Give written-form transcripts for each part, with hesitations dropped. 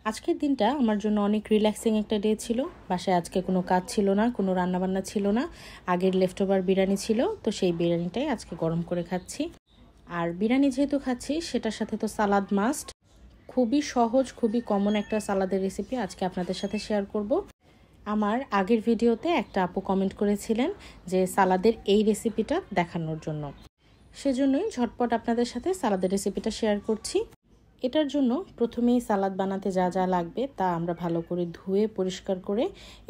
আজকের দিনটা আমার জন্য অনেক রিল্যাক্সিং একটা ডে ছিল। বাসায় আজকে কোনো কাজ ছিল না, কোনো রান্নাবান্না ছিল না। আগের লেফট ওভার বিরিয়ানি ছিল, তো সেই বিরিয়ানিটাই আজকে গরম করে খাচ্ছি। আর বিরিয়ানি যেহেতু খাচ্ছি সেটার সাথে তো সালাদ মাস্ট। খুবই সহজ, খুবই কমন একটা সালাদের রেসিপি আজকে আপনাদের সাথে শেয়ার করব। আমার আগের ভিডিওতে একটা আপু কমেন্ট করেছিলেন যে সালাদের এই রেসিপিটা দেখানোর জন্য, সেজন্যই ঝটপট আপনাদের সাথে সালাদের রেসিপিটা শেয়ার করছি। এটার জন্য প্রথমেই সালাদ বানাতে যা যা লাগবে তা আমরা ভালো করে ধুয়ে পরিষ্কার করে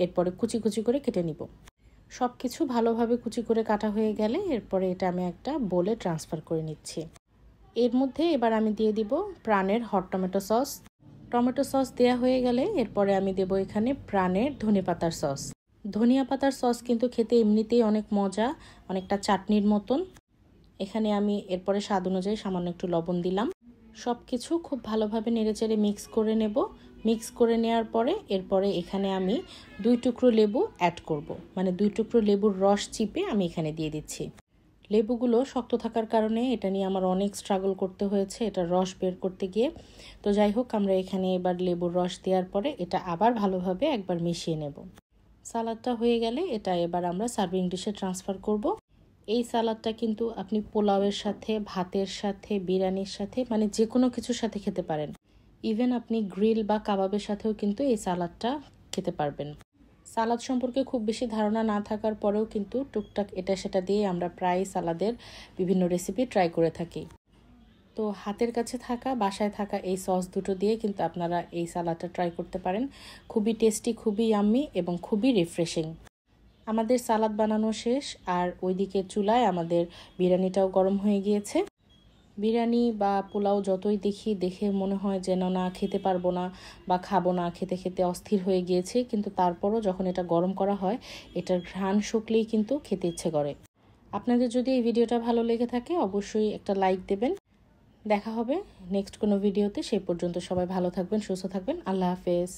এরপরে কুচি কুচি করে কেটে নিব। সব কিছু ভালোভাবে কুচি করে কাটা হয়ে গেলে এরপরে এটা আমি একটা বোলে ট্রান্সফার করে নিচ্ছি। এর মধ্যে এবার আমি দিয়ে দিব প্রাণের hot tomato sauce. Tomato sauce দেওয়া হয়ে গেলে এরপরে আমি দেব এখানে প্রাণের ধনেপাতার সস। ধনিয়া পাতার সস কিন্তু খেতে এমনিতেই অনেক মজা, অনেকটা চাটনির মতন। এখানে আমি এরপরে স্বাদ অনুযায়ী সামান্য একটু লবণ দিলাম। সব কিছু খুব ভালোভাবে নেড়েচেড়ে মিক্স করে নেব। মিক্স করে নেওয়ার পরে এরপরে এখানে আমি 2 টুকরো লেবু অ্যাড করব, মানে 2 টুকরো লেবুর রস চিপে আমি এখানে দিয়ে দিচ্ছি। লেবুগুলো শক্ত থাকার কারণে এটা নিয়ে আমার অনেক স্ট্রাগল করতে হয়েছে এটা রস বের করতে গিয়ে। তো যাই হোক, আমরা এখানে এবার লেবুর রস দেওয়ার পরে এটা আবার ভালোভাবে একবার মিশিয়ে নেব। সালাদটা হয়ে গেলে এটা এবার আমরা সার্ভিং ডিশে ট্রান্সফার করব। এই সালাদটা কিন্তু আপনি পোলাওয়ের সাথে, ভাতের সাথে, বিরিয়ানির সাথে, মানে যে কোনো কিছুর সাথে খেতে পারেন। ইভেন আপনি গ্রিল বা কাবাবের সাথেও কিন্তু এই সালাদটা খেতে পারবেন। সালাদ সম্পর্কে খুব বেশি ধারণা না থাকার পরেও কিন্তু টুকটাক এটা সেটা দিয়ে আমরা প্রায় সালাদের বিভিন্ন রেসিপি ট্রাই করে থাকি। তো হাতের কাছে থাকা, বাসায় থাকা এই সস দুটো দিয়ে কিন্তু আপনারা এই সালাদটা ট্রাই করতে পারেন। খুবই টেস্টি, খুবই ইয়াম্মি এবং খুবই রিফ্রেশিং। আমাদের সালাদ বানানো শেষ, আর ওইদিকে চুলায় আমাদের বিরিয়ানিটাও গরম হয়ে গিয়েছে। বিরিয়ানি বা পোলাও যতই দেখে মনে হয় যেন না খেতে পারবো না বা খাবো না, খেতে খেতে অস্থির হয়ে গিয়েছে, কিন্তু তারপরও যখন এটা গরম করা হয় এটার ঘ্রাণ শুকলেই কিন্তু খেতে ইচ্ছে করে। আপনাদের যদি এই ভিডিওটা ভালো লেগে থাকে অবশ্যই একটা লাইক দেবেন। দেখা হবে নেক্সট কোনো ভিডিওতে। সেই পর্যন্ত সবাই ভালো থাকবেন, সুস্থ থাকবেন। আল্লাহ হাফেজ।